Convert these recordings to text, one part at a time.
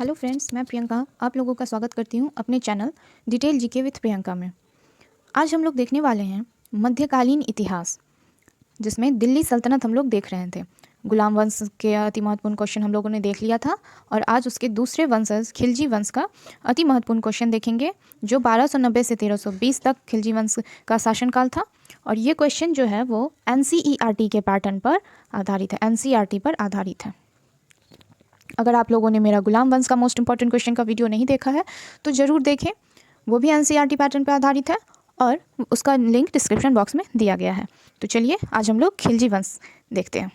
Hello friends, मैं प्रियंका आप लोगों का स्वागत करती हूँ अपने channel detail GK with Priyanka में। आज हम लोग देखने वाले हैं मध्यकालीन इतिहास, जिसमें दिल्ली सल्तनत हम लोग देख रहे थे। गुलाम वंश के अति महत्वपूर्ण क्वेश्चन हम लोगों ने देख लिया था और आज उसके दूसरे वंशज खिलजी वंश का अति महत्वपूर्ण क्वेश्चन देखेंगे, जो 1290 से 1320 तक खिलजी वंश का शासनकाल था। और ये क्वेश्चन जो है वो NCERT के पैटर्न पर आधारित है, NCERT पर आधारित है। अगर आप लोगों ने मेरा गुलाम वंश का मोस्ट इंपॉर्टेंट क्वेश्चन का वीडियो नहीं देखा है तो ज़रूर देखें, वो भी NCERT पैटर्न पर आधारित है और उसका लिंक डिस्क्रिप्शन बॉक्स में दिया गया है। तो चलिए आज हम लोग खिलजी वंश देखते हैं।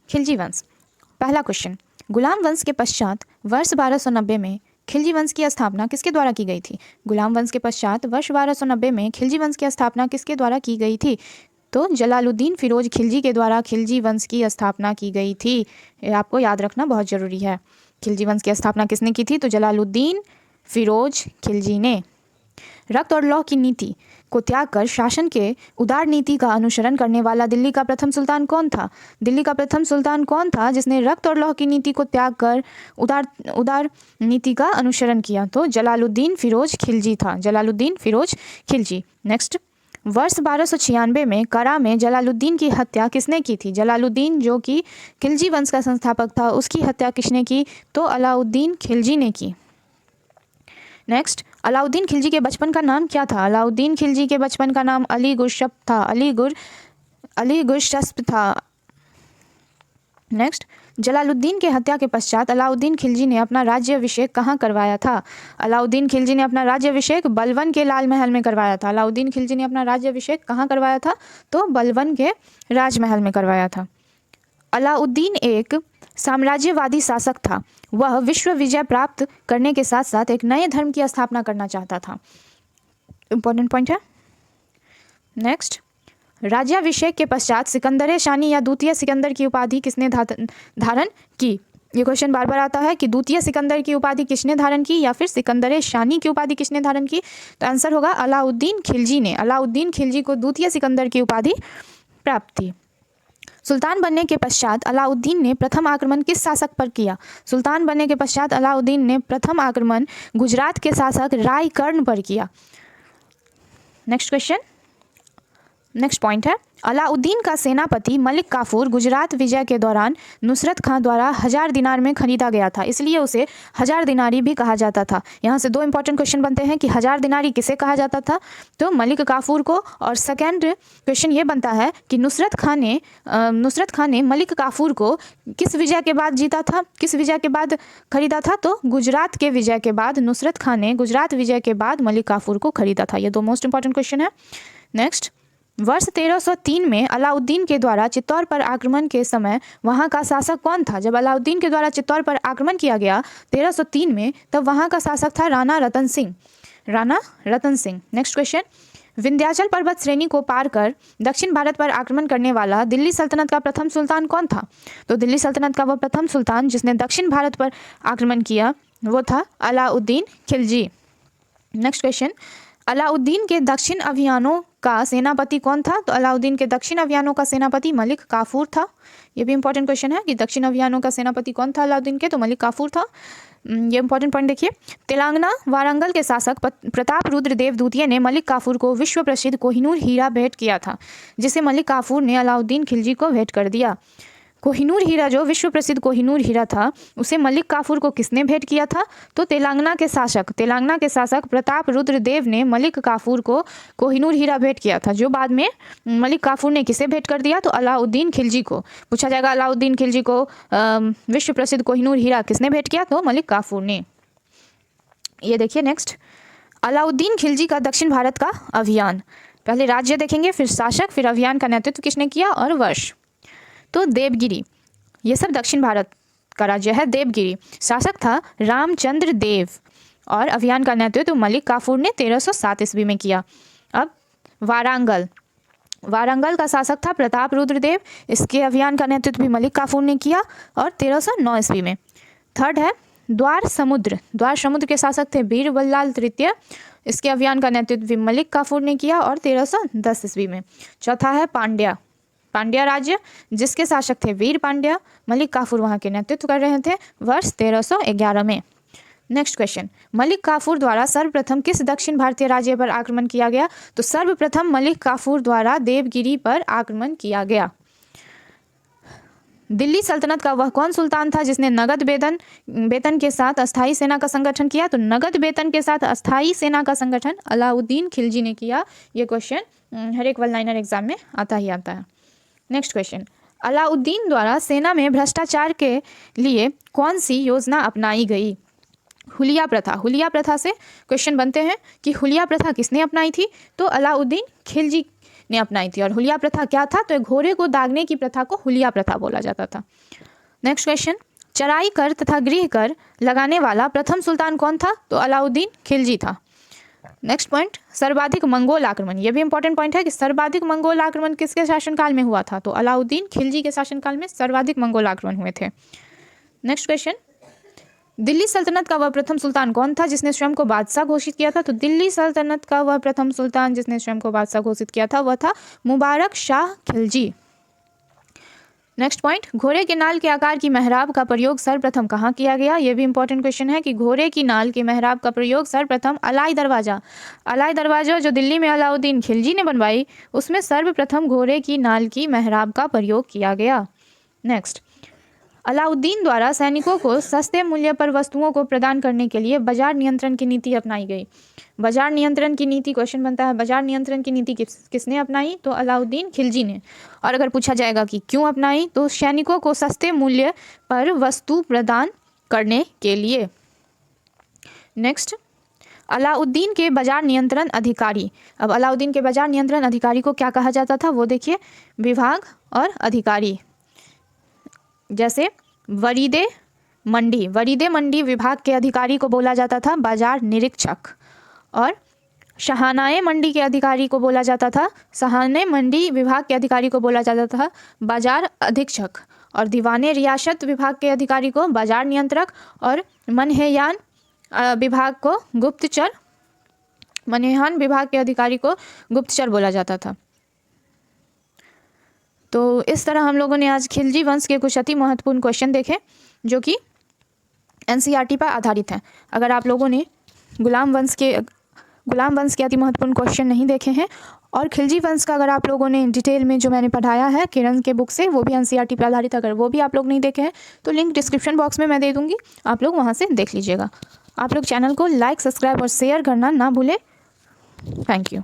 खिलजी वंश, पहला क्वेश्चन, गुलाम वंश के पश्चात वर्ष 1290 में खिलजी वंश की स्थापना किसके द्वारा की गई थी? गुलाम वंश के पश्चात वर्ष 1290 में खिलजी वंश की स्थापना किसके द्वारा की गई थी? तो जलालुद्दीन फिरोज खिलजी के द्वारा खिलजी वंश की स्थापना की गई थी। ये आपको याद रखना बहुत ज़रूरी है। खिलजी वंश की स्थापना किसने की थी? तो जलालुद्दीन फिरोज खिलजी ने। रक्त और लौह की नीति को त्याग कर शासन के उदार नीति का अनुसरण करने वाला दिल्ली का प्रथम सुल्तान कौन था? दिल्ली का प्रथम सुल्तान कौन था जिसने रक्त और लौह की नीति को त्याग कर उदार नीति का अनुसरण किया? तो जलालुद्दीन फिरोज खिलजी था, जलालुद्दीन फिरोज खिलजी। नेक्स्ट, वर्ष 1296 में करा में जलालुद्दीन की हत्या किसने की थी? जलालुद्दीन जो कि खिलजी वंश का संस्थापक था, उसकी हत्या किसने की? तो अलाउद्दीन खिलजी ने की। नेक्स्ट, अलाउद्दीन खिलजी के बचपन का नाम क्या था? अलाउद्दीन खिलजी के बचपन का नाम अली गुरशप था, अली गुरशस्प था। नेक्स्ट, जलालुद्दीन के हत्या के पश्चात अलाउद्दीन खिलजी ने अपना राज्याभिषेक कहाँ करवाया था? अलाउद्दीन खिलजी ने अपना राज्याभिषेक बलवन के लाल महल में करवाया था। अलाउद्दीन खिलजी ने अपना राज्याभिषेक कहाँ करवाया था? तो बलवन के राजमहल में करवाया था। अलाउद्दीन एक साम्राज्यवादी शासक था। वह विश्व विजय प्राप्त करने के साथ साथ एक नए धर्म की स्थापना करना चाहता था। इंपॉर्टेंट पॉइंट है। नेक्स्ट, राज्याभिषेक के पश्चात सिकंदर शानी या द्वितीय सिकंदर की उपाधि किसने धारण की? ये क्वेश्चन बार बार आता है कि द्वितीय सिकंदर की उपाधि किसने धारण की या फिर सिकंदर शानी की उपाधि किसने धारण की? तो आंसर होगा अलाउद्दीन खिलजी ने। अलाउद्दीन खिलजी को द्वितीय सिकंदर की उपाधि प्राप्त थी। सुल्तान बनने के पश्चात अलाउद्दीन ने प्रथम आक्रमण किस शासक पर किया? सुल्तान बनने के पश्चात अलाउद्दीन ने प्रथम आक्रमण गुजरात के शासक राय कर्ण पर किया। नेक्स्ट क्वेश्चन, नेक्स्ट पॉइंट है, अलाउद्दीन का सेनापति मलिक काफूर गुजरात विजय के दौरान नुसरत खां द्वारा 1000 दिनार में खरीदा गया था, इसलिए उसे 1000 दिनारी भी कहा जाता था। यहाँ से दो इंपॉर्टेंट क्वेश्चन बनते हैं कि 1000 दिनारी किसे कहा जाता था? तो मलिक काफूर को। और सेकेंड क्वेश्चन ये बनता है कि नुसरत खां ने मलिक काफूर को किस विजय के बाद जीता था, किस विजय के बाद खरीदा था? तो गुजरात के विजय के बाद नुसरत खां ने गुजरात विजय के बाद मलिक काफूर को खरीदा था। ये दो मोस्ट इंपॉर्टेंट क्वेश्चन है। नेक्स्ट, वर्ष 1303 में अलाउद्दीन के द्वारा चित्तौड़ पर आक्रमण के समय वहां का शासक कौन था? जब अलाउद्दीन के द्वारा चित्तौड़ पर आक्रमण किया गया 1303 में, तब वहां का शासक था राणा रतन सिंह, राणा रतन सिंह। नेक्स्ट क्वेश्चन, विंध्याचल पर्वत श्रेणी को पार कर दक्षिण भारत पर आक्रमण करने वाला दिल्ली सल्तनत का प्रथम सुल्तान कौन था? तो दिल्ली सल्तनत का वह प्रथम सुल्तान जिसने दक्षिण भारत पर आक्रमण किया वो था अलाउद्दीन खिलजी। नेक्स्ट क्वेश्चन, अलाउद्दीन के दक्षिण अभियानों का सेनापति कौन था? तो अलाउद्दीन के दक्षिण अभियानों का सेनापति मलिक काफूर था। ये भी इंपॉर्टेंट क्वेश्चन है कि दक्षिण अभियानों का सेनापति कौन था अलाउद्दीन के? तो मलिक काफूर था। ये इंपॉर्टेंट पॉइंट देखिए, तेलंगाना वारंगल के शासक प्रताप रुद्र देव द्वितीय ने मलिक काफूर को विश्व प्रसिद्ध कोहिनूर हीरा भेंट किया था, जिसे मलिक काफूर ने अलाउद्दीन खिलजी को भेंट कर दिया। कोहिनूर हीरा, जो विश्व प्रसिद्ध कोहिनूर हीरा था, उसे मलिक काफूर को किसने भेंट किया था? तो तेलंगाना के शासक प्रताप रुद्र देव ने मलिक काफूर को कोहिनूर हीरा भेंट किया था, जो बाद में मलिक काफूर ने किसे भेंट कर दिया? तो अलाउद्दीन खिलजी को। पूछा जाएगा अलाउद्दीन खिलजी को विश्व प्रसिद्ध कोहिनूर हीरा किसने भेंट किया? तो मलिक काफूर ने। ये देखिए नेक्स्ट, अलाउद्दीन खिलजी का दक्षिण भारत का अभियान। पहले राज्य देखेंगे, फिर शासक, फिर अभियान का नेतृत्व किसने किया और वर्ष। तो देवगिरी, ये सब दक्षिण भारत का राज्य है। देवगिरी, शासक था रामचंद्र देव और अभियान का नेतृत्व मलिक काफूर ने 1307 ईस्वी में किया। अब वारंगल का शासक था प्रताप रुद्र देव, इसके अभियान का नेतृत्व भी मलिक काफूर ने किया और 1309 ईस्वी में। थर्ड है द्वार समुद्र के शासक थे बीरबललाल तृतीय, इसके अभियान का नेतृत्व भी मलिक काफूर ने किया और 1310 ईस्वी में। चौथा है पांड्या राज्य, जिसके शासक थे वीर पांड्या। मलिक काफूर वहाँ के नेतृत्व कर रहे थे वर्ष 1311 में। नेक्स्ट क्वेश्चन, मलिक काफूर द्वारा सर्वप्रथम किस दक्षिण भारतीय राज्य पर आक्रमण किया गया? तो सर्वप्रथम मलिक काफूर द्वारा देवगिरी पर आक्रमण किया गया। दिल्ली सल्तनत का वह कौन सुल्तान था जिसने नगद वेतन के साथ अस्थाई सेना का संगठन किया? तो नगद वेतन के साथ अस्थाई सेना का संगठन अलाउद्दीन खिलजी ने किया। ये क्वेश्चन हर एक वन लाइनर एग्जाम में आता ही आता है। नेक्स्ट क्वेश्चन, अलाउद्दीन द्वारा सेना में भ्रष्टाचार के लिए कौन सी योजना अपनाई गई? हुलिया प्रथा। हुलिया प्रथा से क्वेश्चन बनते हैं कि हुलिया प्रथा किसने अपनाई थी? तो अलाउद्दीन खिलजी ने अपनाई थी। और हुलिया प्रथा क्या था? तो घोड़े को दागने की प्रथा को हुलिया प्रथा बोला जाता था। नेक्स्ट क्वेश्चन, चराई कर तथा गृह कर लगाने वाला प्रथम सुल्तान कौन था? तो अलाउद्दीन खिलजी था। नेक्स्ट पॉइंट, सर्वाधिक मंगोल आक्रमण। यह भी इंपॉर्टेंट पॉइंट है कि सर्वाधिक मंगोल आक्रमण किसके शासनकाल में हुआ था? तो अलाउद्दीन खिलजी के शासनकाल में सर्वाधिक मंगोल आक्रमण हुए थे। नेक्स्ट क्वेश्चन, दिल्ली सल्तनत का वह प्रथम सुल्तान कौन था जिसने स्वयं को बादशाह घोषित किया था? तो दिल्ली सल्तनत का वह प्रथम सुल्तान जिसने स्वयं को बादशाह घोषित किया था वह था मुबारक शाह खिलजी। नेक्स्ट पॉइंट, घोड़े के नाल के आकार की मेहराब का प्रयोग सर्वप्रथम कहाँ किया गया? यह भी इंपॉर्टेंट क्वेश्चन है कि घोड़े की नाल के मेहराब का प्रयोग सर्वप्रथम अलाई दरवाजा जो दिल्ली में अलाउद्दीन खिलजी ने बनवाई, उसमें सर्वप्रथम घोड़े की नाल की मेहराब का प्रयोग किया गया। नेक्स्ट, अलाउद्दीन द्वारा सैनिकों को सस्ते मूल्य पर वस्तुओं को प्रदान करने के लिए बाजार नियंत्रण की नीति अपनाई गई। बाजार नियंत्रण की नीति, क्वेश्चन बनता है बाजार नियंत्रण की नीति किसने अपनाई? तो अलाउद्दीन खिलजी ने। और अगर पूछा जाएगा कि क्यों अपनाई, तो सैनिकों को सस्ते मूल्य पर वस्तु प्रदान करने के लिए। नेक्स्ट, अलाउद्दीन के बाजार नियंत्रण अधिकारी। अब अलाउद्दीन के बाजार नियंत्रण अधिकारी को क्या कहा जाता था? वो देखिए, विभाग और अधिकारी। जैसे वरीदे मंडी विभाग के अधिकारी को बोला जाता था बाजार निरीक्षक, और शाहानाए मंडी के अधिकारी को बोला जाता था शाहाने मंडी विभाग के अधिकारी को बोला जाता था बाजार अधीक्षक, और दीवाने रियासत विभाग के अधिकारी को बाजार नियंत्रक, और मनहेयान विभाग को गुप्तचर, मनहेयान विभाग के अधिकारी को गुप्तचर बोला जाता था। तो इस तरह हम लोगों ने आज खिलजी वंश के कुछ अति महत्वपूर्ण क्वेश्चन देखे जो कि एनसीईआरटी पर आधारित हैं। अगर आप लोगों ने गुलाम वंश के अति महत्वपूर्ण क्वेश्चन नहीं देखे हैं और खिलजी वंश का अगर आप लोगों ने डिटेल में जो मैंने पढ़ाया है किरण के बुक से, वो भी एनसीईआरटी पर आधारित, अगर वो भी आप लोग नहीं देखे हैं तो लिंक डिस्क्रिप्शन बॉक्स में मैं दे दूँगी, आप लोग वहाँ से देख लीजिएगा। आप लोग चैनल को लाइक, सब्सक्राइब और शेयर करना ना भूलें। Thank you.